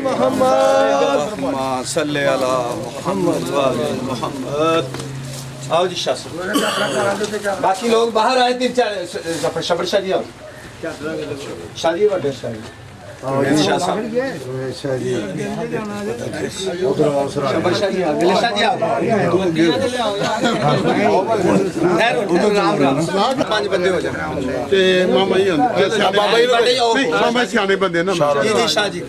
محمد صلی علی محمد محمد. آؤ جی شاہ صاحب. باقی لوگ باہر آئے تین چار شبر شادی. آؤ شادی بڑے شادی شاہ صاحب شبر شادی اگلے شادی. آؤ رام رام پانچ بندے ہو جائیں. ماما جی ماما سیانے بندے نا. جی جی شاہ جی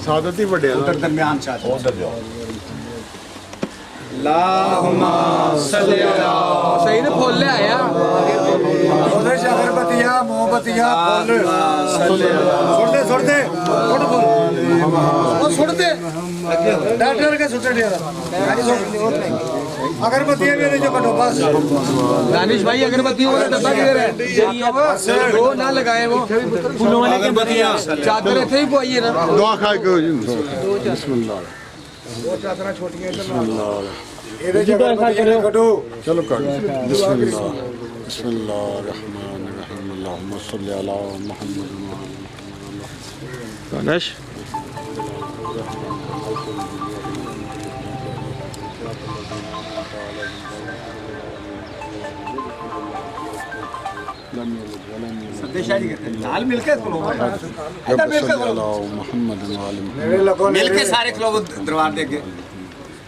سعادت ہی بڑے ادھر درمیان شاہ جی. اللہم صلی علی. صحیح نے پھول لے آیا اگربتیاں مومبتیاں ڈاکٹر کے اگربتیاں بھی جو کٹو بس. دانش بھائی اگربتیوں والا ڈبہ کدھر ہے؟ وہ نہ لگائے وہ پھولوں والے کے چادریں تھے وہ آئیے نا. دعا کھائے کہ بسم اللہ چلو کر بسم اللہ بسم اللہ الرحمن الرحیم. اللہم صلی علی محمد دانش لال مل کے محمد مل کے سارے کھلو دربار دے کے.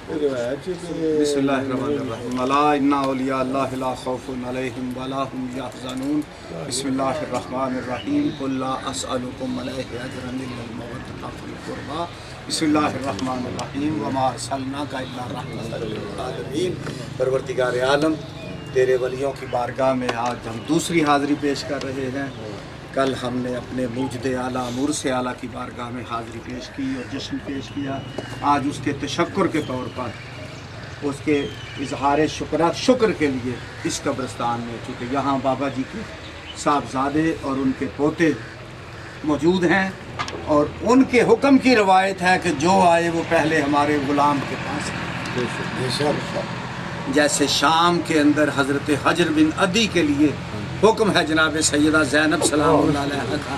بسم اللہ الرحمن الرحیم. الا ان اولیاء اللہ لا خوف علیہم ولا هم یحزنون. بسم اللہ الرحمن الرحیم. قل لا اسألکم علیہ اجرا الا المودۃ فی القربى. بسم اللہ الرحمن الرحیم. وما ارسلناک الا رحمۃ للعالمین. پروردگار عالم تیرے ولیوں کی بارگاہ میں آج ہم دوسری حاضری پیش کر رہے ہیں. کل ہم نے اپنے موجد اعلیٰ مرس اعلیٰ کی بارگاہ میں حاضری پیش کی اور جشن پیش کیا. آج اس کے تشکر کے طور پر اس کے اظہار شکر کے لیے اس قبرستان میں، چونکہ یہاں بابا جی کے صاحبزادے اور ان کے پوتے موجود ہیں اور ان کے حکم کی روایت ہے کہ جو آئے وہ پہلے ہمارے غلام کے پاس آئے. جیسے شام کے اندر حضرت حجر بن عدی کے لیے حکم ہے جناب سیدہ زینب سلام اللہ علیہ کا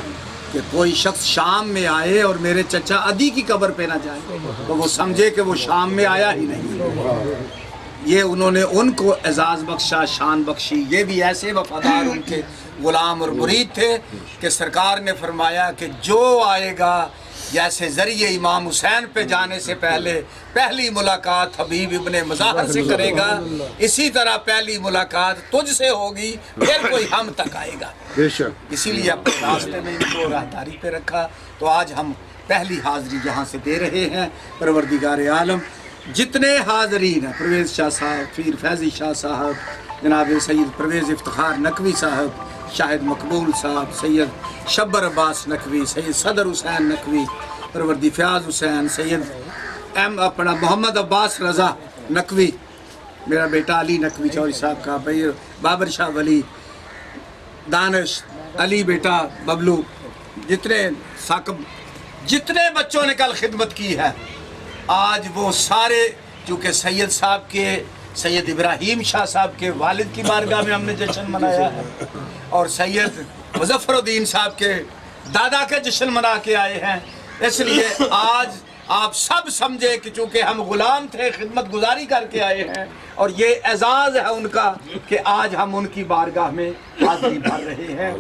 کہ کوئی شخص شام میں آئے اور میرے چچا عدی کی قبر پہ نہ جائے تو وہ سمجھے کہ وہ شام میں آیا ہی نہیں. یہ انہوں نے ان کو اعزاز بخشا، شان بخشی. یہ بھی ایسے وفادار ان کے غلام اور مرید تھے کہ سرکار نے فرمایا کہ جو آئے گا جیسے ذریعے امام حسین پہ جانے سے پہلے پہلی ملاقات حبیب ابن مظاہر سے کرے گا، اسی طرح پہلی ملاقات تجھ سے ہوگی، پھر کوئی ہم تک آئے گا. اسی لیے اپنے راستے میں ان کو راہداری پہ رکھا. تو آج ہم پہلی حاضری یہاں سے دے رہے ہیں. پروردگار عالم جتنے حاضرین ہیں، پرویز شاہ صاحب، پیر فیضی شاہ صاحب، جناب سید پرویز افتخار نقوی صاحب، شاہد مقبول صاحب، سید شبر عباس نقوی، سید صدر حسین نقوی، پروردی فیاض حسین، سید اپنا محمد عباس رضا نقوی، میرا بیٹا علی نقوی چوری صاحب کا، بابر شاہ ولی، دانش علی بیٹا ببلو، جتنے ثاقب، جتنے بچوں نے کل خدمت کی ہے آج وہ سارے، چونکہ سید صاحب کے، سید ابراہیم شاہ صاحب کے والد کی بارگاہ میں ہم نے جشن منایا ہے اور سید مظفر الدین صاحب کے دادا کا جشن منا کے آئے ہیں. اس لیے آج آپ سب سمجھے کہ چونکہ ہم غلام تھے خدمت گزاری کر کے آئے ہیں اور یہ اعزاز ہے ان کا کہ آج ہم ان کی بارگاہ میں حاضری بھر رہے ہیں.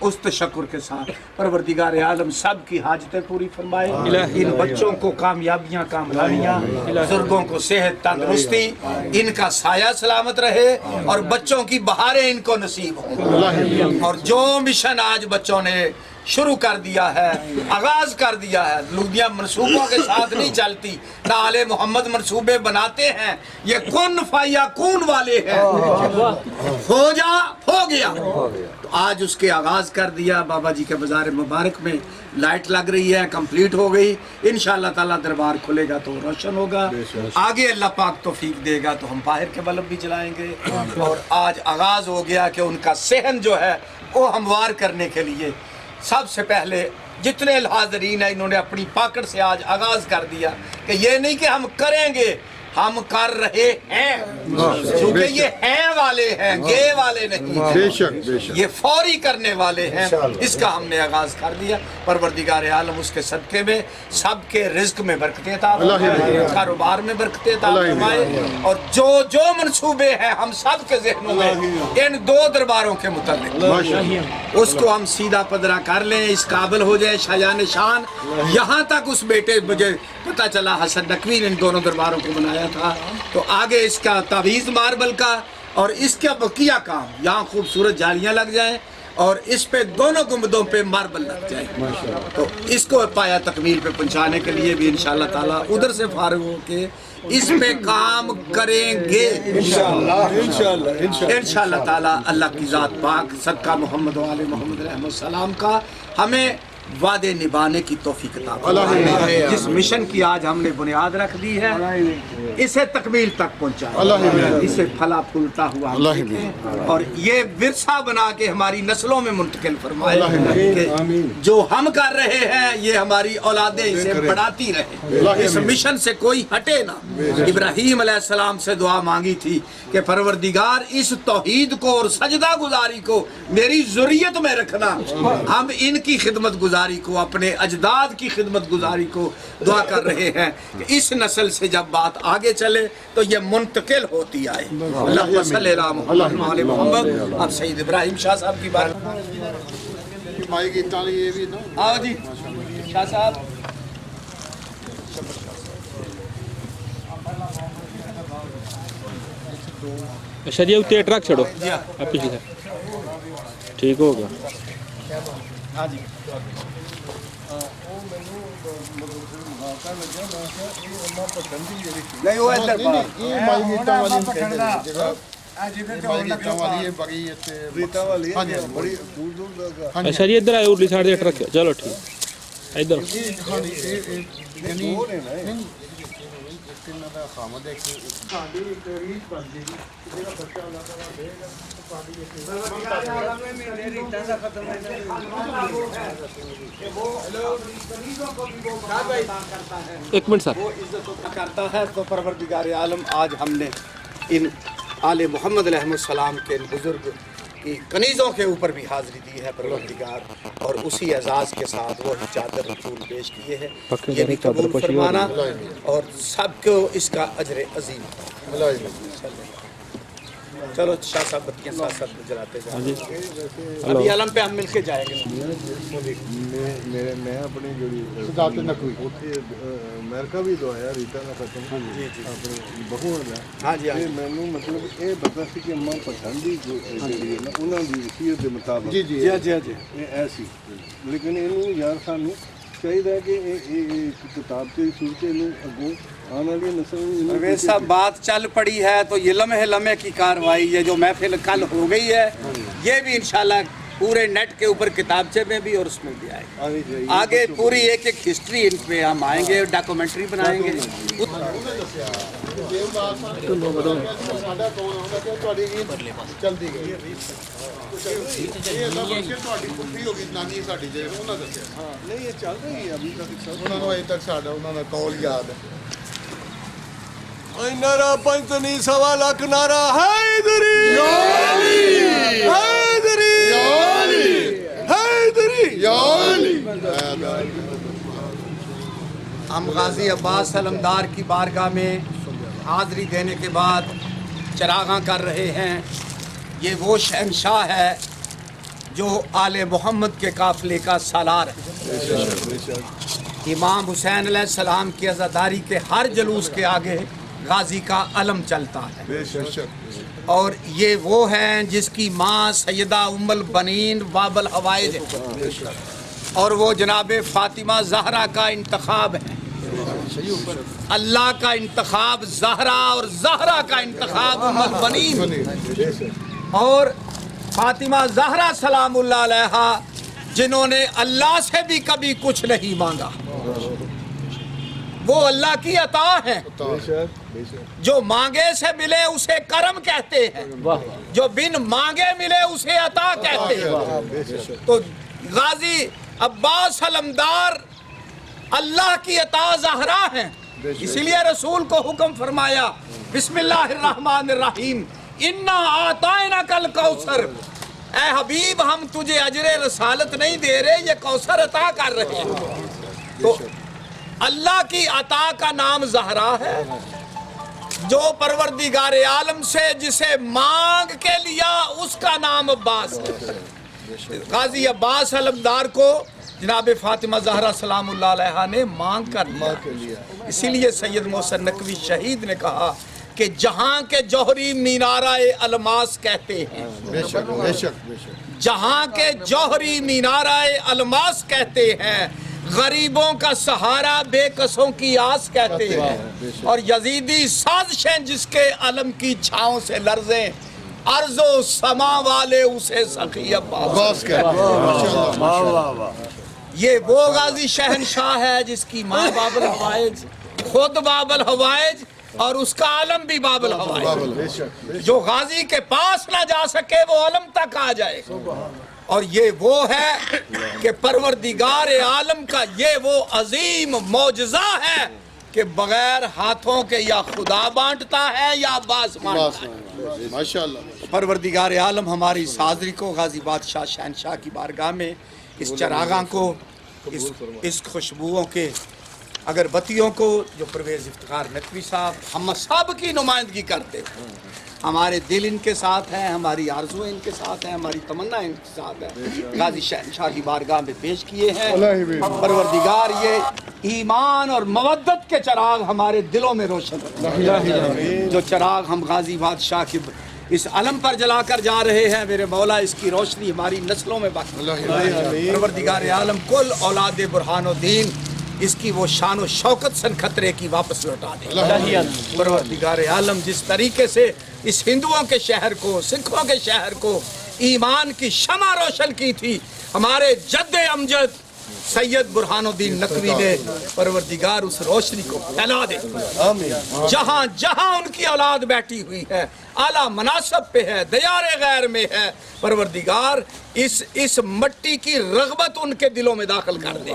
اس تشکر کے ساتھ پروردگار عالم سب کی حاجتیں پوری فرمائے. ان بچوں کو کامیابیاں کامیابیاں، بزرگوں کو صحت تندرستی، ان کا سایہ سلامت رہے اور بچوں کی بہاریں ان کو نصیب ہوں. اور جو مشن آج بچوں نے شروع کر دیا ہے، آغاز کر دیا ہے، لودیاں منصوبوں کے ساتھ نہیں چلتی، نہ آل محمد منصوبے بناتے ہیں، یہ کن فیکون والے ہیں. ہو جا ہو گیا. تو آج اس کے آغاز کر دیا. بابا جی کے بازار مبارک میں لائٹ لگ رہی ہے، کمپلیٹ ہو گئی. انشاءاللہ تعالیٰ دربار کھلے گا تو روشن ہوگا. آگے اللہ پاک توفیق دے گا تو ہم باہر کے بلب بھی جلائیں گے. اور آج آغاز ہو گیا کہ ان کا صحن جو ہے وہ ہموار کرنے کے لیے سب سے پہلے جتنے حاضرین ہیں انہوں نے اپنی پاکٹ سے آج آغاز کر دیا کہ یہ نہیں کہ ہم کریں گے، ہم کر رہے ہیں، کیونکہ یہ ہیں والے ہیں، گے والے نہیں ہیں، بے شک بے شک یہ فوری کرنے والے ہیں۔ اس کا ہم نے آغاز کر دیا۔ پروردگار عالم اس کے صدقے میں سب کے رزق میں برکتیں عطا فرمائے، کاروبار میں برکتیں عطا فرمائے، اور جو جو منصوبے ہیں ہم سب کے ذہنوں میں ان دو درباروں کے متعلق، اس کو ہم سیدھا پدرا کر لیں، اس قابل ہو جائے شایان شان۔ یہاں تک اس بیٹے مجھے پتہ چلا حسن نقوی نے ان دونوں درباروں کو بنایا تھا، تو آگے اس کا تعویذ ماربل کا اور اس کا بقیہ کام، یہاں خوبصورت جالیاں لگ جائیں اور اس پہ دونوں گنبدوں پہ ماربل لگ جائے، تو اس کو پایا تکمیل پہ پہنچانے کے لیے بھی انشاءاللہ تعالیٰ ادھر سے فارغ ہو کے اس پہ کام کریں گے انشاءاللہ تعالیٰ۔ اللہ کی ذات پاک صدقہ محمد و آل محمد علیہ السلام کا ہمیں وعدے نبھانے کی توفیق عطا فرمائے۔ جس مشن کی آج ہم نے بنیاد رکھ دی ہے اسے تکمیل تک پہنچائے، اسے پھلا پھولتا ہوا دیکھیں، اور یہ ورثہ بنا کے ہماری نسلوں میں منتقل فرمائے کہ جو ہم کر رہے ہیں یہ ہماری اولادیں اسے بڑھاتی رہیں، اس مشن سے کوئی ہٹے نہ۔ ابراہیم علیہ السلام سے دعا مانگی تھی کہ پروردگار اس توحید کو اور سجدہ گزاری کو میری ذریت میں رکھنا۔ ہم ان کی خدمت گزاری کو، اپنے اجداد کی خدمت گزاری کو دعا کر رہے ہیں کہ اس نسل سے جب بات آگے چلے تو یہ منتقل ہوتی آئے۔ اللہ صلی اللہ محمد محمد۔ اب سید ابراہیم شاہ صاحب کی بات مائی کی تالی یہ بھی نا آؤ جی شاہ صاحب۔ اچھا جی اتنے ٹرک چھڑو آپ پیچھے ٹھیک ہوگا۔ نہیں وہ ادھر یہ مائی کی والی بڑی ریتا والی ہاں جی بڑی دور دور تک۔ اچھا جی ادھر آئے ارلی سائڈ سے ٹرک چلو ٹھیک ادھر ایک منٹ سر وہ عزت کرتا ہے، تو پروردگار عالم آج ہم نے ان آل محمد علیہ السلام کے بزرگ کی کنیزوں کے اوپر بھی حاضری دی ہے پروردگار، اور اسی اعزاز کے ساتھ وہ چادر رسول پیش کیے ہیں، یہ بھی قبول فرمانا اور سب کو اس کا اجر عظیم۔ چلو شاہ صاحب بتیاں ساتھ ساتھ جلاتے جائیں، ابھی علم پہ ہم مل کے جائیں گے۔ میں اپنی جڑی صدات نقوی امریکہ بھی دعایا ریتا نہ ختم اپنی بہو ہے ہاں جی مینوں مطلب یہ پتا سی کہ ماں پسندی جڑی ہے نا انہوں دی وصیت دے مطابق جی جی جی جی یہ ایسی، لیکن یہ یار سانو چاہیے کہ کتاب سے صورت اگوں آنے والی نسل پرویز صاحب بات چل پڑی ہے تو یہ لمحے لمحے کی کاروائی ہے جو محفل کل ہو گئی ہے، یہ بھی انشاءاللہ پورے نیٹ کے اوپر کتابچے میں بھی اور اس میں بھی آئے گا۔ آگے پوری ایک ایک ہسٹری ان پہ ہم آئیں گے، ڈاکومنٹری بنائیں گے۔ چلتی گئی نانی ساڈی جی انہوں نے دسیا نہیں یہ چل رہی ہے ابھی تک انہوں نے اجے تک ساڈا انہوں نے قول یاد ہے۔ نعرہ پنجتنی سوا لاکھ نعرہ حیدری حیدری حیدری ہم غازی عباس علمدار کی بارگاہ میں حاضری دینے کے بعد چراغاں کر رہے ہیں۔ یہ وہ شہنشاہ ہے جو آل محمد کے قافلے کا سالار ہے۔ امام حسین علیہ السلام کی عزاداری کے ہر جلوس کے آگے غازی کا علم چلتا ہے، اور یہ وہ ہیں جس کی ماں سیدہ ام البنین باب الحوائج ہے، اور وہ جناب فاطمہ زہرا کا انتخاب ہے۔ اللہ کا انتخاب زہرا اور زہرا کا انتخاب ام البنین، اور فاطمہ زہرا سلام اللہ علیہا جنہوں نے اللہ سے بھی کبھی کچھ نہیں مانگا، وہ اللہ کی عطا ہے۔ جو مانگے سے ملے اسے کرم کہتے ہیں، جو بن مانگے ملے اسے عطا کہتے ہیں۔ تو غازی عباس علمدار اللہ کی عطا زہرا ہیں، اسی لیے رسول کو حکم فرمایا بسم اللہ الرحمن الرحیم انا آتیناک الکوثر، اے حبیب ہم تجھے اجر رسالت نہیں دے رہے، یہ کوثر عطا کر رہے ہیں۔ تو اللہ کی عطا کا نام زہرا ہے، جو پروردگار عالم سے جسے مانگ کے لیا اس کا نام عباس ہے۔ غازی عباس علمدار کو جناب فاطمہ زہرا سلام اللہ علیہا نے مانگ کر لیا۔ اسی لیے سید محسن نقوی شہید نے کہا کہ جہاں کے جوہری مینارہ الماس کہتے ہیں، بے شک بے شک بے شک، جہاں کے جوہری مینارہ الماس کہتے ہیں، غریبوں کا سہارا بے کسوں کی آس کہتے ہیں، اور یزیدی سازشیں جس کے علم کی چھاؤں سے لرزیں، ارض و سما والے اسے سخی عباس باس کہتے ہیں۔ یہ وہ غازی شہنشاہ ہے جس کی ماں باب الحوائج، خود باب الحوائج اور اس کا علم بھی باب الحوائج، جو غازی کے پاس نہ جا سکے وہ علم تک آ جائے۔ اور یہ وہ ہے کہ پروردگار عالم کا یہ وہ عظیم معجزہ ہے کہ بغیر ہاتھوں کے یا خدا بانٹتا ہے یا عباس بانٹتا ہے۔ ماشاءاللہ، پروردگار عالم ہماری حاضری کو غازی بادشاہ شہنشاہ کی بارگاہ میں اس چراغاں کو، اس خوشبوؤں کے اگربتیوں کو جو پرویز افتخار نقوی صاحب ہم سب کی نمائندگی کرتے ہیں، ہمارے دل ان کے ساتھ ہیں، ہماری آرزویں ان کے ساتھ ہیں، ہماری تمنا ان کے ساتھ ہے، غازی شہنشاہ کی بارگاہ میں پیش کیے ہیں۔ پروردگار یہ ایمان اور مودت کے چراغ ہمارے دلوں میں روشن کریں، جو چراغ ہم غازی بادشاہ کی اس علم پر جلا کر جا رہے ہیں، میرے مولا اس کی روشنی ہماری نسلوں میں باقی رہے۔ پروردگار عالم کل اولاد برہان الدین اس کی وہ شان و شوکت سن خطرے کی واپس لوٹا دے۔ پروردگار عالم جس طریقے سے اس ہندوؤں کے شہر کو، سکھوں کے شہر کو ایمان کی شمع روشن کی تھی ہمارے جد امجد سید برہان الدین نقوی نے، پروردگار اس روشنی کو پھیلا دے۔ جہاں جہاں ان کی اولاد بیٹھی ہوئی ہے، اعلیٰ مناصب پہ ہے، دیار غیر میں ہے، پروردگار اس مٹی کی رغبت ان کے دلوں میں داخل کر دے،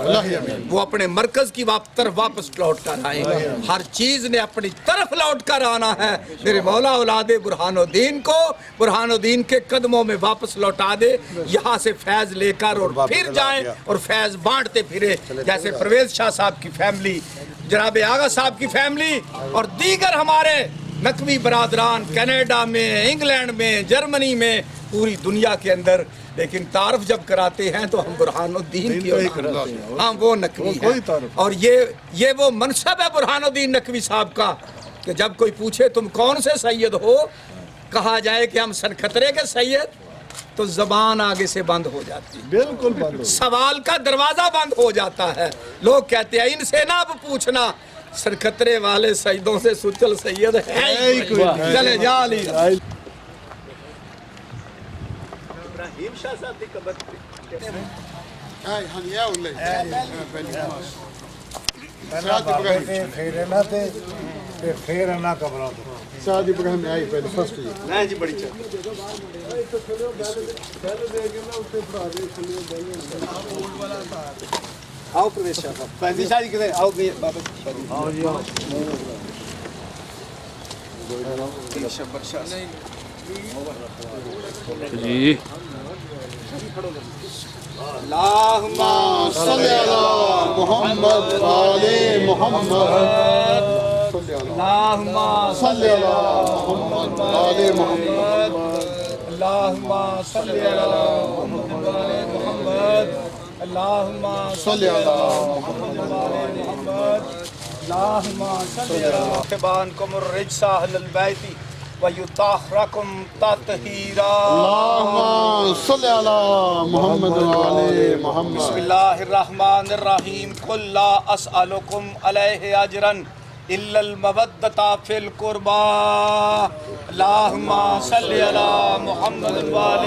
وہ اپنے مرکز کی طرف واپس لوٹ کر آئیں۔ ہر چیز نے اپنی طرف لوٹ کر آنا ہے، میرے مولا اولاد برہان الدین کو برہان الدین کے قدموں میں واپس لوٹا دے، یہاں سے فیض لے کر اور پھر جائیں اور فیض بانٹتے پھرے، جیسے پرویز شاہ صاحب کی فیملی، جناب آغا صاحب کی فیملی اور دیگر ہمارے نقوی برادران کینیڈا میں، انگلینڈ میں، جرمنی میں، پوری دنیا کے اندر، لیکن تعارف جب کراتے ہیں تو ہم برہان الدین کی ہم وہ نقوی ہیں، اور یہ وہ منصب ہے برہان الدین نقوی صاحب کا کہ جب کوئی پوچھے تم کون سے سید ہو، کہا جائے کہ ہم سن خطرے کے سید، تو زبان آگے سے بند ہو جاتی، بالکل بند، سوال کا دروازہ بند ہو جاتا ہے۔ لوگ کہتے ہیں ان سے نہ پوچھنا، سرخطرے والے سیدوں سے سچل سید ہے ہی کوئی، چلے جا لی۔ ابراہیم شاہ صاحب دی قبر ہاں ہنیا والله پھر نہ تے پھر نہ قبروں تے سعد ابراہیم آئی پہلے فرسٹ نہیں جی بڑی چل آؤ پرویز شاہ صاحب، پہلی شادی کدھر آؤ گئی بابا جی اللہم صلی علی محمد آل محمد، اللہم صلی علی محمد آل محمد، اللہم صلی علی محمد آل محمد، اللہم صلی علی محمد آل محمد، اللہم صلی علی خبانکم الرجس اہل البیت ویطہرکم تطہیرا، اللہم صلی علی محمد آل محمد۔ بسم اللہ الرحمن الرحیم، قل لا اسألکم علیہ اجرا الا المودۃ فی القربى، اللہم صلی علی محمد وآل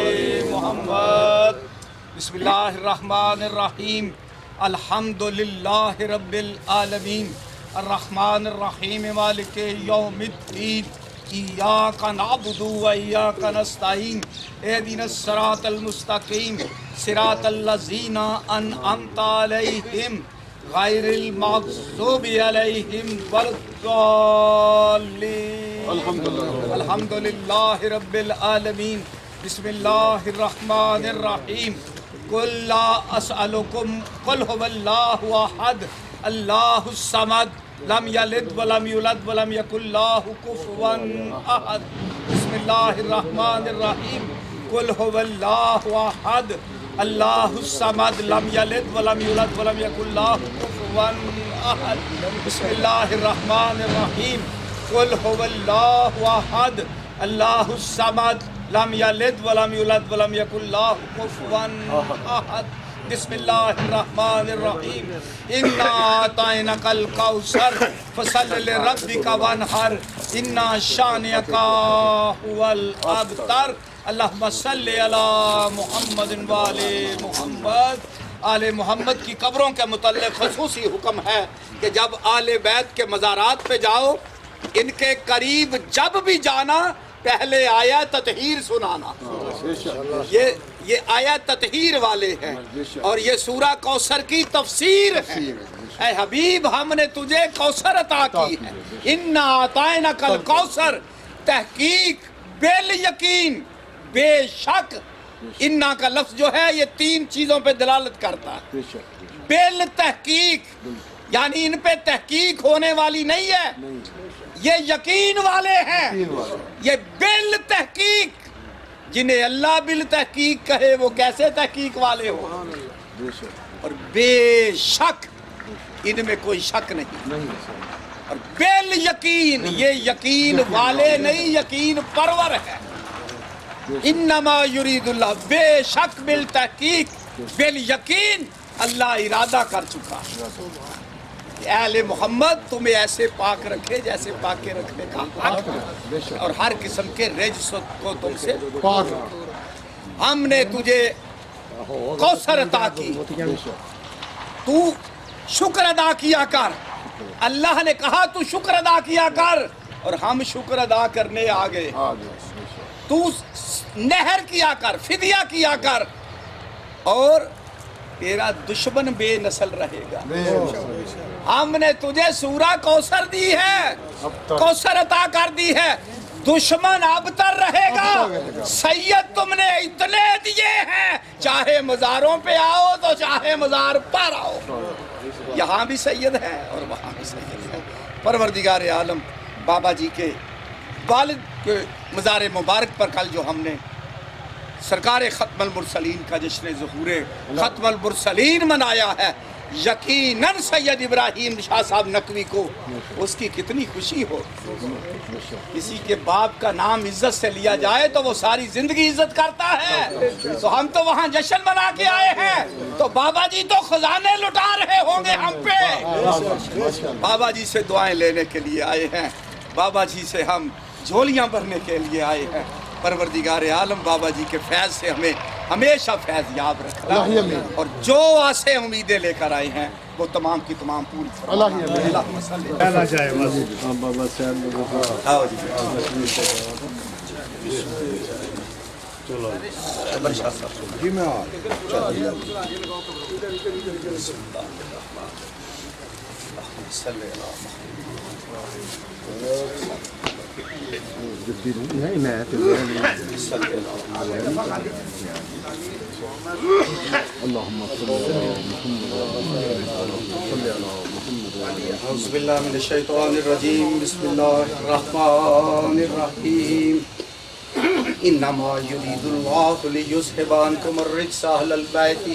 محمد۔ بسم اللہ الرحمن الرحیم، الحمد للہ رب العالمین، الرحمن الرحیم، مالک یوم الدین، ایاک نعبد و ایاک نستعین، اہدنا الصراط المستقیم، صراط الذین انعمت علیہم غیر المغضوب علیہم والضالین الحمدللہ رب العالمین بسم اللہ الرحمن الرحیم قل لا اسألکم قل هو اللہ احد اللہ الصمد لم یلد ولم یولد ولم یکن له کفوا احد بسم اللہ الرحمن الرحیم قل هو اللہ احد اللہ الصمد لم یلد ولم یولد ولم یکن له کفوا احد بسم اللہ الرحمن الرحیم قل هو اللہ احد اللہ الصمد لم یلد ولم یولد ولم یکن له کفوا احد بسم اللہ الرحمن الرحیم انا اعطیناک الکوثر فصل لربک وانحر ان شانئک هو الابتر اللہم صلی علی محمد وآل محمد آل محمد کی قبروں کے متعلق خصوصی حکم ہے کہ جب آل بیت کے مزارات پہ جاؤ ان کے قریب جب بھی جانا پہلے آیا تطہیر سنانا یہ آیا تطہیر والے ہیں اور یہ سورہ کوثر کی تفسیر ہے اے حبیب ہم نے تجھے کوثر عطا کی ہے انا اعطیناک الکوثر تحقیق بالیقین بے شک انا کا لفظ جو ہے یہ تین چیزوں پہ دلالت کرتا ہے بالتحقیق یعنی ان پہ تحقیق ہونے والی نہیں ہے یہ یقین والے ہیں یہ بالتحقیق جنہیں اللہ بالتحقیق کہے وہ کیسے تحقیق والے ہو اور بے شک ان میں کوئی شک نہیں اور بالیقین یہ یقین والے نہیں یقین پرور ہے انما یرید اللہ بے شک بالتحقیق بالیقین اللہ ارادہ کر چکا اہل محمد تمہیں ایسے پاک رکھے جیسے پاک رکھنے کا حق اور ہر قسم کے رجس کو تم سے پاک ہم نے تجھے کوثر عطا کی تو شکر ادا کیا کر اللہ نے کہا تو شکر ادا کیا کر اور ہم شکر ادا کرنے آ گئے تو نہر کیا کر فدیہ کیا کر اور تیرا دشمن بے نسل رہے گا ہم نے تجھے سورہ کوثر دی ہے کوثر عطا کر دی ہے دشمن اب تر رہے گا سید تم نے اتنے دیے ہیں چاہے مزاروں پہ آؤ تو چاہے مزار پر آؤ یہاں بھی سید ہے اور وہاں بھی سید ہے پروردگار عالم بابا جی کے والد کے مزار مبارک پر کل جو ہم نے سرکار ختم المرسلین کا جشن ظہور ختم المرسلین منایا ہے یقیناً سید ابراہیم شاہ صاحب نقوی کو اس کی کتنی خوشی ہو کسی کے باپ کا نام عزت سے لیا جائے تو وہ ساری زندگی عزت کرتا ہے تو ہم تو وہاں جشن منا کے آئے ہیں تو بابا جی تو خزانے لٹا رہے ہوں گے ہم پہ بابا جی سے دعائیں لینے کے لیے آئے ہیں بابا جی سے ہم جھولیاں بھرنے کے لیے آئے ہیں پروردگار عالم بابا جی کے فیض سے ہمیں ہمیشہ فیض یاب رکھنا اور جو آسے امیدیں لے کر آئے ہیں وہ تمام کی تمام پوری اللہم صلی بابا صاحب جی میں اعوذ باللہ من الشیطان الرجیم بسم اللہ الرحمن الرحیم انما یرید اللہ لیذھب عنکم الرجس اہل البیت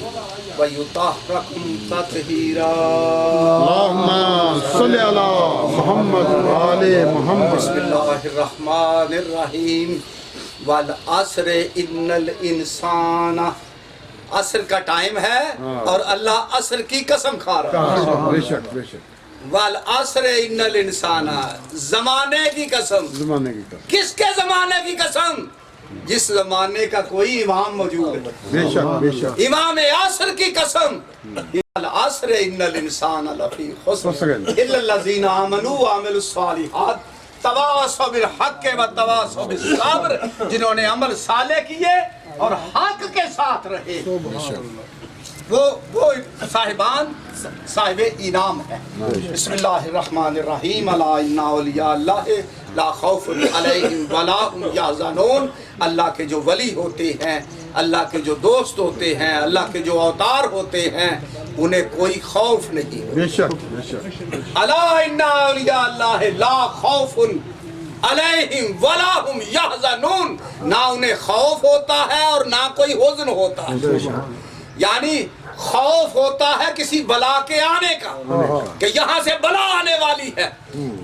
ویطہرکم تطہیرا اللہم صلی علی محمد وآل محمد بسم اللہ الرحمن الرحیم والعصر ان الانسان عصر کا ٹائم ہے اور اللہ عصر کی قسم کھا رہا ہے بے شک بے شک والعصر ان الانسان زمانے کی قسم زمانے کی قسم کس کے زمانے کی قسم جس زمانے کا کوئی امام موجود ہے بے شک بے شک امام عصر کی قسم العصر ان الانسان لفی خسر الا الذین آمنوا وعملوا الصالحات تواصوا بالحق وتواصوا بالصبر جنہوں نے عمل صالح کیے اور حق کے ساتھ رہے وہ صاحبان صاحب انعام ہے. بسم اللہ الرحمن الرحیم. الا ان اولیاء اللہ لا خوف علیہم ولا هم یحزنون. اللہ کے جو ولی ہوتے ہیں، اللہ کے جو دوست ہوتے ہیں، اللہ کے جو اوتار ہوتے ہیں، انہیں کوئی خوف نہیں. بے شک بے شک. الا ان اولیاء اللہ لا خوف علیہم ولا هم یحزنون. نہ انہیں خوف ہوتا ہے اور نہ کوئی حزن ہوتا ہے. یعنی خوف ہوتا ہے کسی بلا کے آنے کا، کہ یہاں سے بلا آنے والی ہے.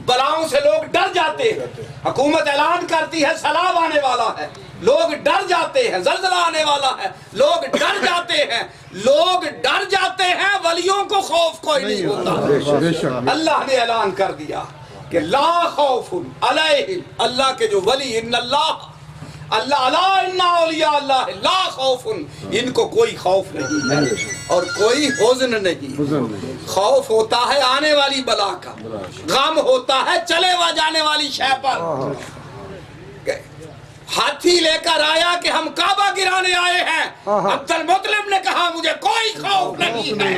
بلاؤں سے لوگ ڈر جاتے ہیں. حکومت اعلان کرتی ہے سیلاب آنے والا ہے، لوگ ڈر جاتے ہیں. زلزلہ آنے والا ہے، لوگ ڈر جاتے ہیں. لوگ ڈر جاتے ہیں، ولیوں کو خوف کوئی نہیں ہوتا. اللہ نے اعلان کر دیا کہ لا خوف علیہم. اللہ کے جو ولی، ان اللہ الا ان اولیاء اللہ لا خوف، ان کو کوئی خوف نہیں ہے اور کوئی حزن نہیں. خوف ہوتا ہے آنے والی بلا کا، غم ہوتا ہے چلے ہوا جانے والی شے پر. ہاتھی لے کر آیا کہ ہم کعبہ گرانے آئے ہیں، عبد المطلب نے کہا مجھے کوئی خوف نہیں ہے.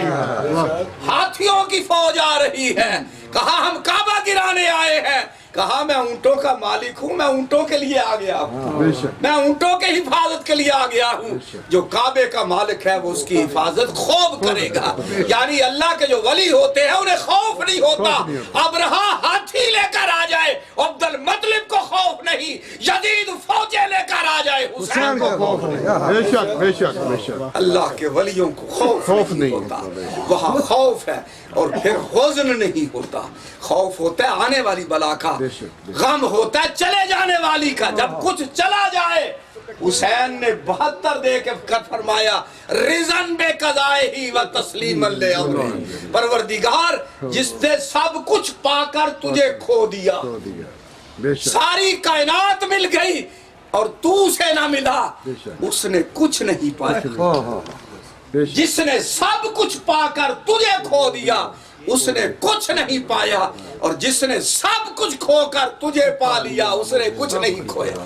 ہاتھیوں کی فوج آ رہی ہے، کہا ہم کعبہ گرانے آئے ہیں. کہا میں اونٹوں کا مالک ہوں، میں اونٹوں کے لیے آ گیا ہوں، میں اونٹوں کے حفاظت کے لیے آ گیا ہوں. جو کعبے کا مالک ہے وہ اس کی حفاظت خوب کرے گا. یعنی اللہ کے جو ولی ہوتے ہیں انہیں خوف نہیں ہوتا. ابرہا ہاتھی لے کر آ جائے، عبد المطلب کو خوف نہیں. یزید فوجیں لے کر آ جائے، حسین کو خوف نہیں. بے شک بے شک بے شک. اللہ کے ولیوں کو خوف نہیں ہوتا. وہاں خوف ہے اور پھر حزن نہیں ہوتا. خوف ہوتا ہے آنے والی بلا کا، غم ہوتا ہے چلے جانے والی کا. جب کچھ چلا جائے، حسین نے 72 دے کے فرمایا رضن بے قضائے ہی و تسلیما لامرہ. پروردگار جس نے سب کچھ پا کر تجھے کھو دیا، ساری کائنات مل گئی اور تو اسے نہ ملا، اس نے کچھ نہیں پایا. جس نے سب کچھ پا کر تجھے کھو دیا، اس نے کچھ نہیں پایا. اور جس نے سب کچھ کھو کر تجھے پا لیا، اس نے کچھ نہیں کھویا.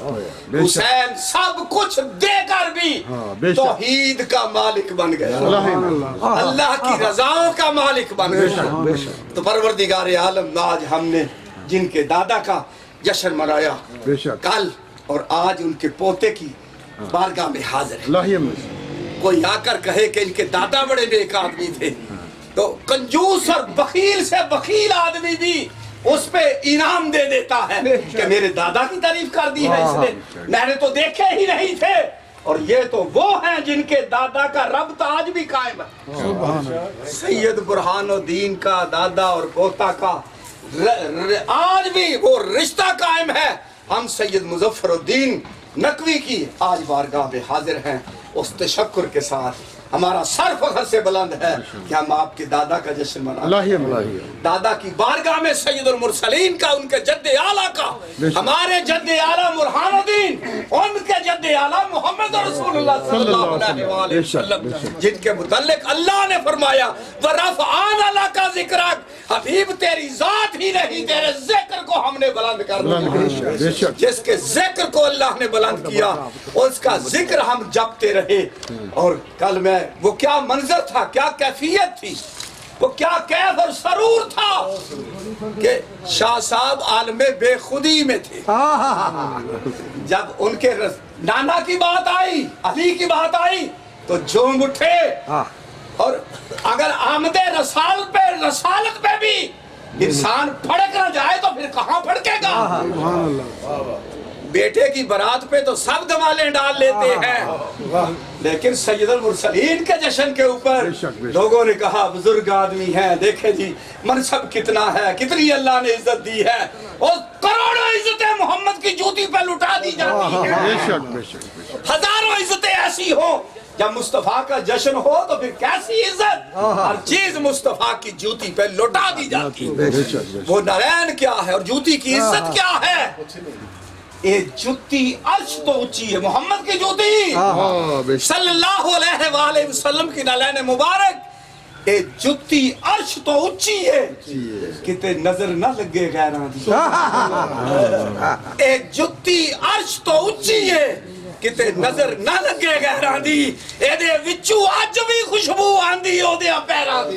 حسین سب کچھ دے کر بھی توحید کا مالک بن گیا، اللہ کی رضاؤں کا مالک بن گیا. تو پروردگار عالم آج ہم نے جن کے دادا کا جشن منایا، کل اور آج ان کے پوتے کی بارگاہ میں حاضر ہے. کوئی آ کر کہے کہ ان کے دادا بڑے نیک آدمی تھے، تو کنجوس اور بخیل سے بخیل آدمی بھی اس پہ انعام دے دیتا ہے کہ میرے دادا کی تعریف کر دی ہے اس نے، میں نے تو دیکھے ہی نہیں تھے. اور یہ تو وہ ہیں جن کے دادا کا ربط آج بھی قائم ہے. سید برہان الدین کا دادا اور پوتا کا آج بھی وہ رشتہ قائم ہے. ہم سید مظفر الدین نقوی کی آج بارگاہ میں حاضر ہیں. اس تشکر کے ساتھ ہمارا سر فخر سے بلند ہے کہ ہم آپ کے دادا کا جشن مناتے ہیں. دادا کی بارگاہ میں سید المرسلین کا، ان کے جد اعلیٰ کا، ہمارے جد اعلیٰ برہان الدین، ان کے جد اعلیٰ محمد رسول اللہ صلی اللہ علیہ وآلہ وسلم، جن کے متعلق اللہ نے فرمایا وَرَفْعَنَا لَكَ ذِكْرَكَ. حبیب تیری ذات ہی نہیں، تیرے ذکر کو ہم نے بلند کر دیا. جس کے ذکر کو اللہ نے بلند کیا، اس کا ذکر ہم جپتے رہے. اور کل میں وہ کیا منظر تھا، کیا کیفیت تھی، وہ کیا کیف اور سرور تھا کہ شاہ صاحب عالم بے خودی میں تھے. جب ان کے نانا کی بات آئی، علی کی بات آئی تو جھوم اٹھے. اور اگر آمد رسالت پہ بھی انسان پھڑک نہ جائے تو پھر کہاں پھڑکے گا. بیٹے کی برات پہ تو سب دمالیں ڈال لیتے ہیں، لیکن سید المرسلین کے جشن کے اوپر لوگوں نے کہا بزرگ آدمی ہیں، دیکھیں جی منصب کتنا ہے، کتنی اللہ نے عزت دی ہے. اور کروڑوں عزتیں محمد کی جوتی پہ لٹا دی جاتی ہیں. ہزاروں عزتیں ایسی ہوں، جب مصطفیٰ کا جشن ہو تو پھر کیسی عزت، ہر چیز مصطفیٰ کی جوتی پہ لٹا دی جاتی. وہ نارین کیا ہے اور جوتی کی عزت کیا ہے. اے جوتی عرش تو اونچی ہے، محمد کی جوتی صلی اللہ علیہ وآلہ وسلم کی نالین مبارک. اے جوتی عرش تو اونچی ہے، کتے نظر نہ لگے غیراں دی. اے جوتی عرش تو اونچی ہے، ਕਿਤੇ ਨਜ਼ਰ ਨਾ ਲੱਗੇ ਗਹਿਰਾਂ ਦੀ ਇਹਦੇ ਵਿੱਚੋਂ ਅੱਜ ਵੀ ਖੁਸ਼ਬੂ ਆਂਦੀ ਉਹਦੇ ਪੈਰਾਂ ਦੀ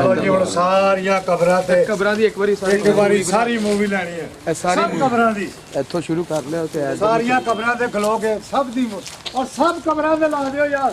ਲਓ ਜੀ ਹੁਣ ਸਾਰੀਆਂ ਕਬਰਾਂ ਤੇ ਕਬਰਾਂ ਦੀ ਇੱਕ ਵਾਰੀ ਇੱਕ ਵਾਰੀ ਸਾਰੀ ਮੂਵੀ ਲੈਣੀ ਹੈ ਇਹ ਸਾਰੀ ਸਭ ਕਬਰਾਂ ਦੀ ਇੱਥੋਂ ਸ਼ੁਰੂ ਕਰ ਲਿਆ ਤੇ ਸਾਰੀਆਂ ਕਬਰਾਂ ਤੇ ਖਲੋ ਕੇ ਸਭ ਦੀ ਔਰ ਸਭ ਕਬਰਾਂ ਤੇ ਲਾ ਦਿਓ ਯਾਰ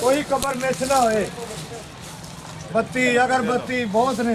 ਕੋਈ ਕਬਰ ਮਿਸ ਨਾ ਹੋਏ ਬੱਤੀ ਅਗਰ ਬੱਤੀ ਬਹੁਤ ਨੇ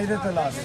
ਇਹਦੇ ਤੇ ਲਾ ਦਿਓ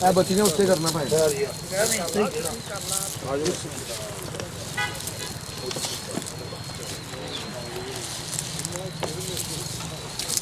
ਇਹ ਬੱਤੀਆਂ ਉੱਤੇ ਕਰਨਾ ਭਾਈ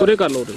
ਉਰੇ ਕਰ ਲਓ ਉਰੇ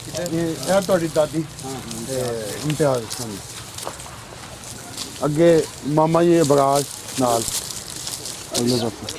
ਇਹ ਤੁਹਾਡੀ ਦਾਦੀ ਤੇ ਇਮਤਿਆਜ਼ ਅੱਗੇ ਮਾਮਾ ਜੀ ਬਰਾਜ ਨਾਲ ਅਗਲੇ ਪਾਸੇ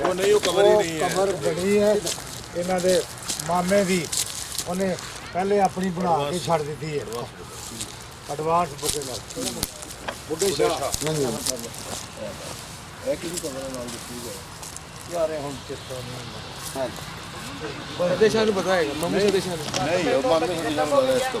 ਉਹ ਨਹੀਂ ਉਹ ਕਬਰ ਹੀ ਨਹੀਂ ਹੈ ਕਬਰ ਬਣੀ ਹੈ ਇਹਨਾਂ ਦੇ ਮਾਮੇ ਦੀ ਉਹਨੇ ਪਹਿਲੇ ਆਪਣੀ ਬਣਾ ਕੇ ਛੱਡ ਦਿੱਤੀ ਹੈ ਐਡਵਾਂਸ ਬੁਕੇ ਨਾਲ ਬੁੱਢੇ ਸ਼ਾਹ ਇਹ ਕਿਹਦੀ ਕਬਰ ਨਾਲ ਦਿੱਤੀ ਹੈ ਯਾਰ ਇਹ ਹੁਣ ਕਿਸ ਤਰ੍ਹਾਂ ਸਰਦੇਸ਼ਾਂ ਨੂੰ ਪਤਾ ਹੈਗਾ ਮੰਮੀ ਸਰਦੇਸ਼ਾਂ ਨੂੰ ਨਹੀਂ ਉਹ ਮਾਮੇ ਨੂੰ ਨਹੀਂ ਲੱਗਦਾ ਇਸ ਤੋਂ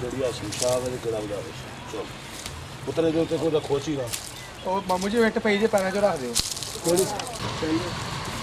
ਜਿਹੜੀ ਆਸ਼ਮ ਸ਼ਾਹ ਦੇ ਗੜਾ ਉਡਾਵੇ ਚਲ ਪੁੱਤਰੇ ਦੇ ਉੱਤੇ ਕੋਈ ਦਾ ਖੋਚੀ ਨਾ ਉਹ ਮਾਮੂ ਜੀ ਮਿੰਟ ਪਈ ਜੇ ਪੈਰਾਂ 'ਚ ਰੱਖ ਦਿਓ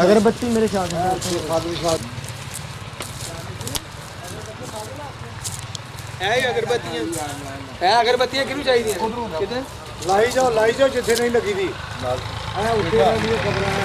ਅਗਰਬੱਤੀ ਮੇਰੇ ਸਾਥ ਖਾਦਮ ਸਾਹਿਬ ਇਹ ਅਗਰਬੱਤੀਆਂ ਕਿਹਨੂੰ ਚਾਹੀਦੀਆਂ ਕਿਤੇ ਲਾਈ ਜਾਓ ਜਿੱਥੇ ਨਹੀਂ ਲੱਗੀ ਦੀ ਐ ਉੱਤੇ ਵਾਲੀ ਕਬਰਾਂ ਹੈ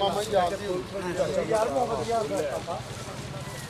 ਮਾਮਾ ਜੀ ਆਪ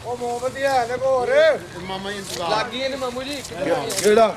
ਉਹ ਮੋਮਬਤੀ ਹੈ ਨੇ ਕੋ ਹੋਰ ਮਾਮਾ ਇੰਤਜ਼ਾਰ ਲੱਗ ਗਈ ਨੇ ਮਾਮੂ ਜੀ ਕਿਹੜਾ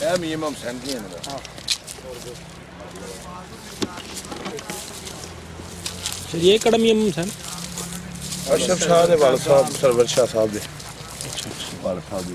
ਇਹ ਮੀਮ ਹਸਨ ਕੀ ਹੈ ਮੇਰਾ ਸ਼ਰੀਆ ਕਿਹੜਾ ਮੀਮ ਹੁਸੈਨ ਅਸ਼ਰਫ ਸ਼ਾਹ ਦੇ ਵਾਲ ਸਾਹਿਬ ਸਰਵਰ ਸ਼ਾਹ ਸਾਹਿਬ ਦੇ ਵਾਲ ਸਾਹਿਬ ਦੀ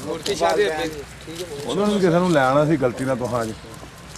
ਮੂਰਤੀ ਸ਼ਾਹ ਦੇ ਅੱਗੇ ਉਹਨਾਂ ਨੂੰ ਕਿਸੇ ਨੂੰ ਲੈ ਆਣਾ ਸੀ ਗਲਤੀ ਨਾਲ ਤੋਂ ਜੀ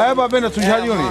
ਇਹ ਬਾਬੇ ਨੱਥੂ ਸ਼ਾਹ ਜੀ ਹੋਣੀ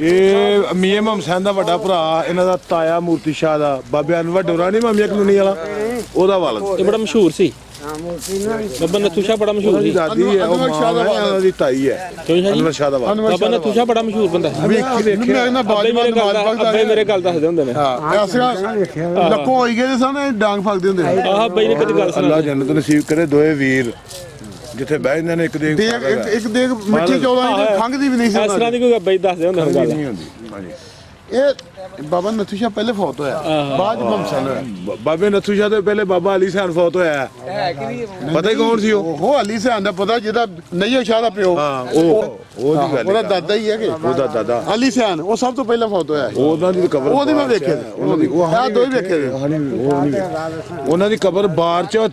ਇਹ ਮੀਮ ਹਸਨ ਦਾ ਵੱਡਾ ਭਰਾ ਇਹਨਾਂ ਦਾ ਤਾਇਆ ਮੂਰਤੀ ਸ਼ਾਹ ਦਾ ਬਾਬੇ ਅਨਵਰ ਡੋਰਾ ਨਹੀਂ ਮਾਮੀਆ ਕਲੋਨੀ ਵਾਲਾ ਉਹਦਾ ਵਾਲਦ ਇਹ ਬੜਾ ਮਸ਼ਹੂਰ ਸੀ ਬਾਬਾ ਨੱਥੂ ਸ਼ਾਹ ਬੜਾ ਮਸ਼ਹੂਰ ਉਹਦੀ ਸੀ ਦਾਦੀ ਹੈ ਉਹ ਮਾਂ ਹੈ ਉਹਨਾਂ ਦੀ ਤਾਈ ਹੈ ਕਿਉਂ ਸ਼ਾਹ ਜੀ ਅਨਵਰ ਸ਼ਾਹ ਦਾ ਵਾਲਦ ਬਾਬਾ ਨੱਥੂ ਸ਼ਾਹ ਬੜਾ ਮਸ਼ਹੂਰ ਬੰਦਾ ਹੈ ਵੇਖੀ ਮੈਂ ਨਾ ਅੱਬੇ ਮੇਰੇ ਗੱਲ ਅੱਬੇ ਮੇਰੇ ਗੱਲ ਦੱਸਦੇ ਹੁੰਦੇ ਨੇ ਹਾਂ ਅਸਰਾ ਲੱਕੋ ਹੋਈ ਗਏ ਸਨ ਡਾਂਗ ਫੱਕਦੇ ਹੁੰਦੇ ਨੇ ਆਹ ਬਈ ਨੇ ਕਦੀ ਗੱਲ ਸੁਣਾ ਅੱਲਾਹ ਜੰਨਤ ਨਸੀਬ ਕਰੇ ਦੋਏ ਵੀਰ ਜਿੱਥੇ ਬਹਿ ਜਾਂਦੇ ਨੇ ਇੱਕ ਦੇਖ ਇੱਕ ਦੇਖ ਮਿੱਠੀ ਚੌਲਾਂ ਦੀ ਖੰਘਦੀ ਵੀ ਨਹੀਂ ਸੀ ਇਸ ਤਰ੍ਹਾਂ ਦੀ ਕੋਈ ਬਈ ਦੱਸਦੇ ਹੁੰਦੇ ਨੇ ਗੱਲ ਨਹੀਂ ਹੁੰਦੀ ਇਹ ਬਾਬਾ ਨੱਥੂ ਸ਼ਾਹ ਪਹਿਲੇ ਫੌਤ ਹੋਇਆ ਬਾਅਦ ਮਮਸਨ ਹੋਇਆ ਬਾਬੇ ਨੱਥੂ ਸ਼ਾਹ ਤੋਂ ਪਹਿਲੇ ਬਾਬਾ ਅਲੀ ਸੈਨ ਫੌਤ ਹੋਇਆ ਹੈ ਕਿ ਨਹੀਂ ਪਤਾ ਹੀ ਕੌਣ ਸੀ ਉਹ ਅਲੀ ਸੈਨ ਦਾ ਪਤਾ ਜਿਹਦਾ ਨਈਆ ਸ਼ਾਹ ਦਾ ਪਿਓ ਹਾਂ ਉਹਦੀ ਗੱਲ ਉਹਦਾ ਦਾਦਾ ਹੀ ਹੈ ਕਿ ਉਹਦਾ ਦਾਦਾ ਅਲੀ ਸਿਆਨ ਉਹ ਸਭ ਤੋਂ ਪਹਿਲਾਂ ਫੌਤ ਹੋਇਆ ਉਹਨਾਂ ਦੀ ਕਬਰ ਉਹਦੀ ਮੈਂ ਵੇਖਿਆ ਉਹਨਾਂ ਦੀ ਉਹ ਆਹ ਦੋ ਹੀ ਵੇਖੇ ਨੇ। ਉਹ ਨਹੀਂ ਉਹਨਾਂ ਦੀ ਕਬਰ ਬਾਹਰ ਚ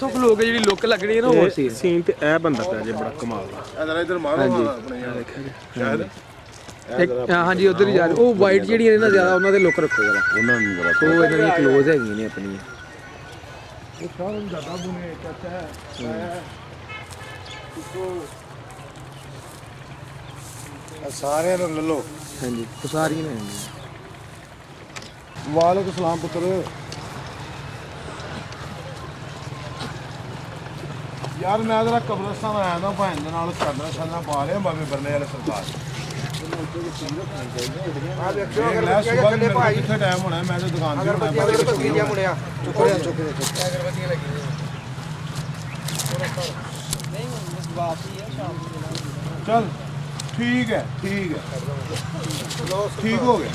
ਤੋਂ ਲੋਕ ਜਿਹੜੀ ਲੁੱਕ ਲੱਗਣੀ ਹੈ ਨਾ ਉਹ ਸੀ ਸੀਨ ਤੇ ਇਹ ਬੰਦਾ ਪਿਆ ਜੇ ਬੜਾ ਕਮਾਲ ਦਾ ਇਧਰ ਮਾਰੋ ਆਪਣੇ ਸ਼ਾਇਦ ਹਾਂਜੀ ਉਧਰ ਹੀ ਜਾ ਰਹੇ ਉਹ ਵਾਈਟ ਜਿਹੜੀਆਂ ਨੇ ਨਾ ਜ਼ਿਆਦਾ ਉਹਨਾਂ ਦੇ ਲੁੱਕ ਰੱਖੋ ਜਰਾ ਉਹਨਾਂ ਨੂੰ ਬੜਾ ਉਹ ਇਹਨਾਂ ਦੀ ক্লোਜ਼ ਹੈਗੀਆਂ ਨੇ ਆਪਣੀਆਂ ਸਾਰਿਆਂ ਨੂੰ ਲੈ ਲਓ ਹਾਂਜੀ ਉਹ ਸਾਰੀਆਂ ਨੇ ਵਾਲੇਕੁਮ ਸਲਾਮ ਪੁੱਤਰ ਯਾਰ ਮੈਂ ਜਰਾ ਕਬਰਸਤਾਨ ਆਇਆ ਨਾ ਭੈਣ ਦੇ ਨਾਲ ਚਾਦਰਾਂ ਛਾਲਾਂ ਪਾ ਰਿਹਾ ਬਾਬੇ ਬਰਨੇ ਵਾਲੇ ਸਰਦਾਰ ਆ ਦੇਖਿਓ ਲੈ ਅਗਰ ਸੁਬਾਹ ਬੱਚੇ ਭਾਈ ਕਿੱਥੇ ਟਾਈਮ ਹੋਣਾ ਮੈਂ ਤਾਂ ਦੁਕਾਨ ਤੇ ਅਗਰ ਹੋਣਾ ਬੱਚੇ ਬੱਕਰੀਆਂ ਮੁੜਿਆ ਚੁੱਕ ਲਿਆ ਅਗਰਬੱਤੀਆਂ ਲੱਗੀਆਂ ਚੱਲ ਠੀਕ ਹੈ ਠੀਕ ਹੋ ਗਿਆ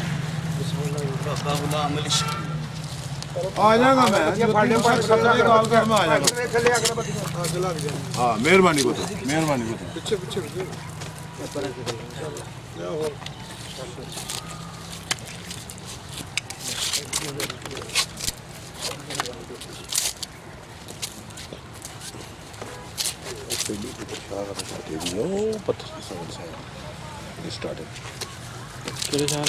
ਆ ਜਾਗਾ ਮੈਂ ਕਾਲ ਕਰ ਮੈਂ ਆ ਜਾਗਾ ਥੱਲੇ ਅਗਰਬੱਤੀਆਂ ਹਾਂ ਮਿਹਰਬਾਨੀ ਪੁੱਤਰ ਮਿਹਰਬਾਨੀ ਪੁੱਤਰ ਪਿੱਛੇ ਕਿਹੜੇ ਸ਼ਾਹ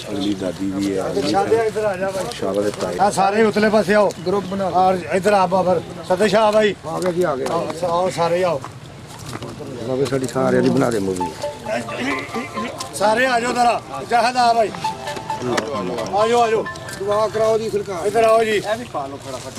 ਅਗਲੀ ਦਾਦੀ ਵੀ ਹੈ ਇੱਧਰ ਆ ਜਾ ਭਾਈ ਸ਼ਾਹ ਦੇ ਤਾਏ ਆ ਸਾਰੇ ਉਤਲੇ ਪਾਸੇ ਆਓ ਗਰੁੱਪ ਬਣਾ ਔਰ ਇੱਧਰ ਆ ਬਾਬਰ ਸਦੇ ਸ਼ਾਹ ਭਾਈ ਆ ਗਏ ਜੀ ਆ ਗਏ ਆਓ ਸਾਰੇ ਆਓ ਬਾਬੇ ਸਾਡੀ ਸਾਰਿਆਂ ਦੀ ਬਣਾ ਦੇ ਮੂਵੀ ਸਾਰੇ ਆ ਜਾਓ ਜਰਾ ਜਹਦ ਆ ਭਾਈ ਆ ਜਾਓ ਦੁਆ ਕਰਾਓ ਜੀ ਸਰਕਾਰ ਇੱਧਰ ਆਓ ਜੀ ਇਹ ਵੀ ਪਾ ਲਓ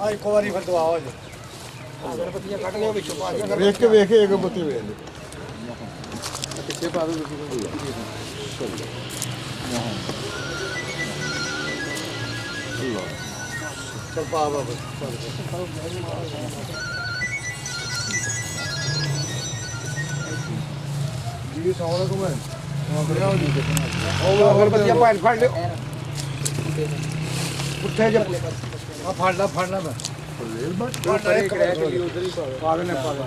ਆ ਇੱਕ ਵਾਰੀ ਫਿਰ ਦੁਆ ਹੋ ਜਾ ਅਗਰਬੱਤੀਆਂ ਕੱਢ ਲਿਓ ਵਿੱਚੋਂ ਪਾ ਕੇ ਵੇਖ ਕੇ ਵੇਖ ਕੇ ਇੱਕ ਬੱਤੀ ਵੇਖ ਲੈ ਪਿੱਛੇ ਪਾ ਦਿਓ ਤੁਸੀਂ ਚਲ ਪਾ ਬਾਬਾ ਜੀ ਸੌਣਾ ਕੋ ਮੈਂ ਉਹ ਅਗਰਬੱਤੀਆਂ ਪਾਣ ਫੜ ਲਿਓ ਉੱਥੇ ਜਾ ਆ ਫੜ ਲਾ ਮੈਂ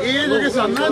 ਇਹ ਜਿਹੜੇ ਸਨ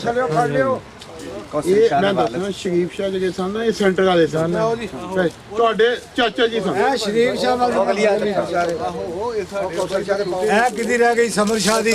ਥੱਲੇ ਫੜ ਲਿਓ ਇਹ ਮੈਂ ਦੱਸਣਾ ਸ਼ਰੀਫ ਸ਼ਾਹ ਜਿਹੜੇ ਸਨ ਨਾ ਇਹ ਸੈਂਟਰ ਵਾਲੇ ਸਨ ਤੁਹਾਡੇ ਚਾਚਾ ਜੀ ਸਨ ਇਹ ਸ਼ਰੀਫ ਸ਼ਾਹ ਵਾਲੀ ਇਹ ਕਿਦੀ ਰਹਿ ਗਈ ਸਮਰ ਸ਼ਾਹ ਦੀ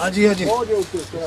ਹਾਂਜੀ ਹਾਂਜੀ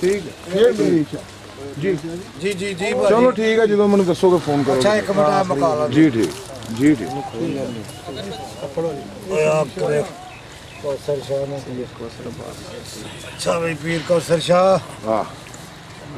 ਠੀਕ ਹੈ ਇਹ ਸ਼ਰੀਫ ਸ਼ਾਹ ਜੀ ਜੀ ਜੀ ਜੀ ਚਲੋ ਠੀਕ ਹੈ ਜਦੋਂ ਮੈਨੂੰ ਦੱਸੋਗੇ ਫੋਨ ਕਰੋ ਅੱਛਾ ਇੱਕ ਮਿੰਟ ਆ ਮਕਾ ਲਾ ਜੀ ਠੀਕ ਜੀ ਠੀਕ ਓਏ ਆ ਕਰੇ ਕੌਸਰ ਸ਼ਾਹ ਨੇ ਅੱਛਾ ਬਈ ਪੀਰ ਕੌਸਰ ਸ਼ਾਹ ਵਾਹ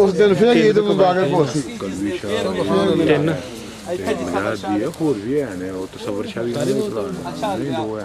ਉਸ ਦਿਨ ਫਿਰ ਇਹ ਤੇ ਮੁਬਾਰਕ ਹੋ ਸੀ ਕਲਵੀ ਸ਼ਾਹ ਮੇਰਾ ਦੀ ਹੋਰ ਵੀ ਹੈ ਨੇ ਉਹ ਤਸਵਰ ਸ਼ਾਹ ਵੀ ਨਹੀਂ ਪੜਾ ਨਹੀਂ ਦੋ ਹੈ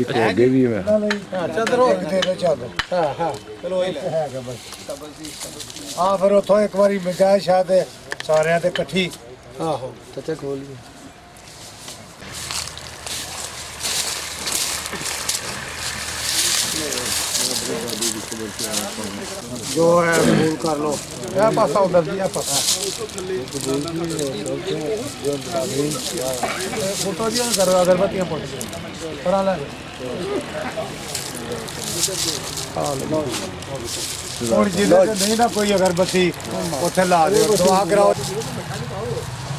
ਇੱਕ ਅੱਗੇ ਵੀ ਹੈ ਚਾਦਰ ਹੋ ਕਿਤੇ ਤੇ ਚਾਦਰ ਹਾਂ ਹਾਂ ਚਲੋ ਇਹ ਹੈਗਾ ਬਸ ਆ ਫਿਰ ਉਥੋਂ ਇੱਕ ਵਾਰੀ ਮਿਜਾਜ ਸ਼ਾਹ ਦੇ ਸਾਰਿਆਂ ਤੇ ਇਕੱਠੀ ਆਹੋ ਚਾਚਾ ਖੋਲ ਲਈ ਜੋ ਹੈ ਕਬੂਲ ਕਰ ਲੋ ਇਹ ਪਾਸਾ ਉਧਰ ਦੀ ਇਹ ਪਾਸਾ ਫੋਟੋ ਦੀਆਂ ਕਰ ਅਗਰਬੱਤੀਆਂ ਪੁੱਟ ਪਰਾਂ ਲੈ ਹੁਣ ਜਿਹਦੇ ਤੇ ਨਹੀਂ ਨਾ ਕੋਈ ਅਗਰਬੱਤੀ ਉੱਥੇ ਲਾ ਦਿਓ ਦੁਆ ਕਰਾਓ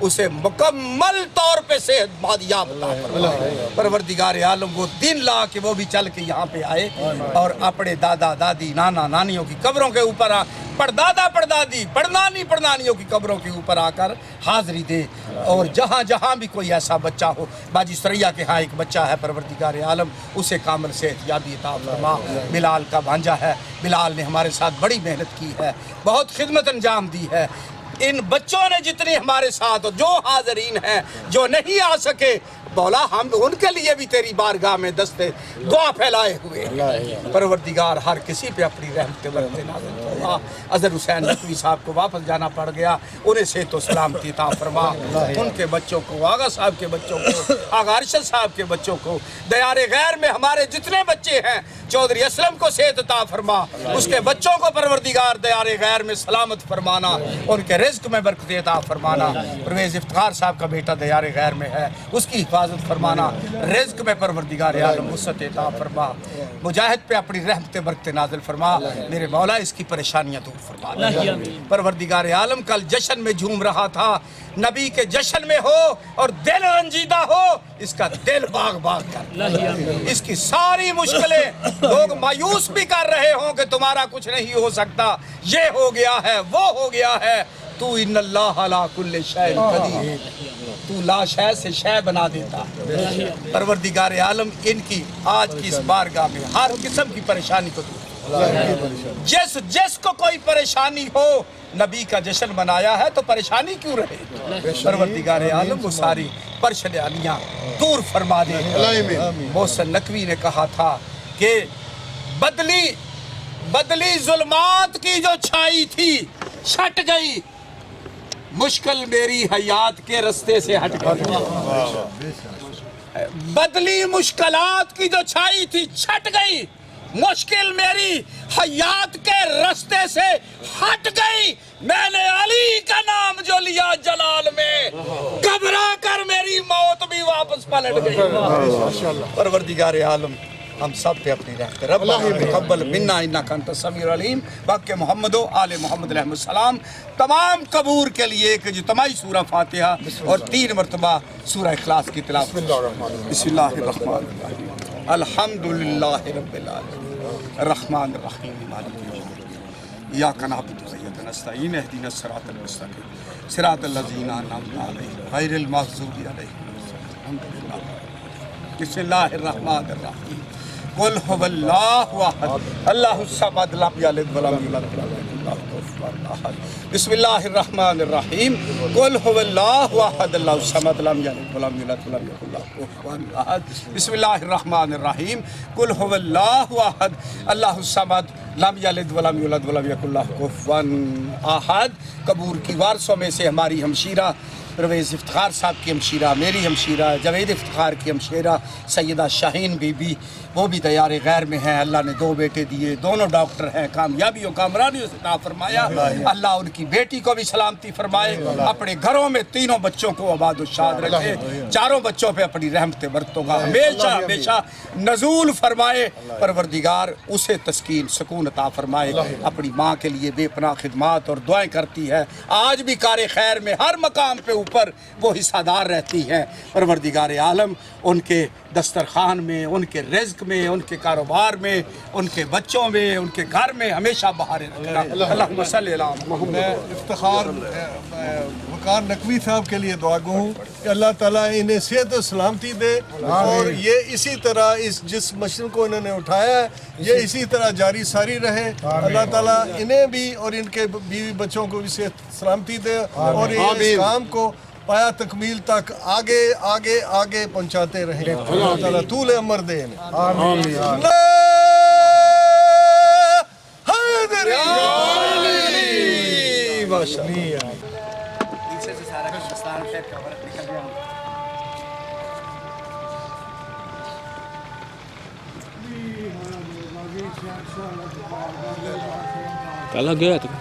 اسے مکمل طور پہ صحت یاب عطا فرمائے۔ پروردگار عالم وہ دن لا کہ وہ بھی چل کے یہاں پہ آئے اور اپنے دادا دادی نانا نانیوں کی قبروں کے اوپر پردادا پردادی پڑنانی پڑنانیوں کی قبروں کے اوپر آ کر حاضری دے، اور جہاں جہاں بھی کوئی ایسا بچہ ہو، باجی سریا کے ہاں ایک بچہ ہے، پروردگار عالم اسے کامل صحت یابی عطا فرما۔ بلال کا بھانجا ہے، بلال نے ہمارے ساتھ بڑی محنت کی ہے، بہت خدمت انجام دی ہے۔ ان بچوں نے جتنے ہمارے ساتھ جو حاضرین ہیں جو نہیں آ سکے، مولا ہم ان کے لیے بھی تیری بارگاہ میں دستے دعا پھیلائے ہوئے ہیں۔ پروردگار ہر کسی پہ اپنی رحمت برتے نازل فرما۔ اظہر حسین نقوی صاحب کو واپس جانا پڑ گیا، انہیں صحت و سلامتی عطا فرما۔ ان کے بچوں کو، آغا صاحب کے بچوں کو، آغا ارشد صاحب کے بچوں کو، دیار غیر میں ہمارے جتنے بچے ہیں، چودھری اسلم کو صحت عطا فرما، اس کے بچوں کو پروردگار دیار غیر میں سلامت فرمانا، ان کے رزق میں برکت عطا فرمانا۔ پرویز افتخار صاحب کا بیٹا دیار غیر میں ہے، اس کی حفاظت فرمانا، رزق میں پروردگار عالم وسعت عطا فرما۔ مجاہد پہ اپنی رحمت برکت نازل فرما، میرے مولا اس کی پریشانیاں دور فرما۔ پروردگار عالم کل جشن میں جھوم رہا تھا، نبی کے جشن میں ہو اور دل رنجیدہ ہو، اس کا دل باغ باغ کر، اس کی ساری مشکلیں لوگ مایوس بھی کر رہے ہوں کہ تمہارا کچھ نہیں ہو سکتا، یہ ہو گیا ہے، وہ ہو گیا ہے، تو ان اللہ علی کل شیء قدیر، تو لا شے سے شے بنا دیتا۔ پروردگار عالم ان کی آج کی اس بارگاہ میں ہر قسم کی پریشانی کو دور، جس کو کوئی پریشانی ہو، نبی کا جشن منایا ہے تو پریشانی کیوں رہے؟ پروردگار عالم وہ ساری پریشانیاں دور فرما دے۔ محسن نقوی نے کہا تھا کہ بدلی ظلمات کی جو چھائی تھی چھٹ گئی، مشکل میری حیات کے رستے سے ہٹ گئی۔ بدلی مشکلات کی جو چھائی تھی چھٹ گئی، مشکل میری حیات کے رستے سے ہٹ گئی، میں نے علی کا نام جو لیا جلال میں، گھبرا کر میری موت بھی واپس پلٹ گئی۔ پروردگار عالم ہم سب پہ اپنی رحمت، ربنا تقبل منا انک انت السمیع العلیم۔ باقی محمد و آل محمد علیہ السلام تمام قبور کے لیے ایک اجتماعی سورہ فاتحہ اور 3 مرتبہ سورہ اخلاص کی تلاوت۔ بسم اللہ الرحمن الرحیم، الحمدللہ رب العالمین الرحمن الرحیم مالک یوم الدین ایاک نعبد و ایاک نستعین اہدنا الصراط المستقیم صراط الذین انعمت علیہم غیر المغضوب علیہم ولا الضالین۔ بسم اللہ الرحمن الرحیم، قل هو اللہ احد اللہ الصمد لم یلد ولم یولد ولم یکن لہ کفوا احد۔ بسم اللہ الرحمن الرحیم، قل هو اللہ احد اللہ الصمد لم یلد ولم یولد ولم یکن لہ کفوا احد۔ بسم اللہ الرحمن الرحیم، قل هو اللہ احد اللہ الصمد لم یلد ولم یولد ولم یکن لہ کفوا احد۔ قبور کی وارثوں میں سے ہماری ہمشیرہ پرویز افتخار صاحب کی ہمشیرہ، میری ہمشیرہ جاوید افتخار کی ہمشیرہ سیدہ شاہین بی بی، وہ بھی دیار غیر میں ہیں، اللہ نے 2 بیٹے دیے، دونوں ڈاکٹر ہیں، کامیابیوں کامرانیوں سے عطا فرمایا، اللہ ان کی بیٹی کو بھی سلامتی فرمائے، اپنے گھروں میں 3 بچوں کو آباد و شاد رکھے، 4 بچوں پہ اپنی رحمت برتوں کا ہمیشہ ہمیشہ نزول فرمائے، پروردگار اسے تسکین سکون عطا فرمائے، اپنی ماں کے لیے بے پناہ خدمات اور دعائیں کرتی ہے، آج بھی کار خیر میں ہر مقام پہ اوپر وہ حصہ دار رہتی ہیں، پروردگار عالم ان کے دسترخوان میں، ان کے رزق میں، ان کے کاروبار میں، ان کے بچوں میں، ان کے گھر میں ہمیشہ بہاریں رکھنا۔ اللہم صلی علی محمد۔ میں افتخار وقار نقوی صاحب کے لیے دعا گو ہوں کہ اللہ تعالیٰ انہیں صحت و سلامتی دے، اور یہ اسی طرح جس مشن کو انہوں نے اٹھایا ہے یہ اسی طرح جاری ساری رہے، اللہ تعالیٰ انہیں بھی اور ان کے بیوی بچوں کو بھی صحت سلامتی دے، اور اس کام کو پایا تکمیل تک آگے آگے آگے پہنچاتے رہیں، اللہ تعالیٰ طول عمر دے انہیں۔ آمین۔ کل گیا تم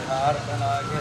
ہار بنا کے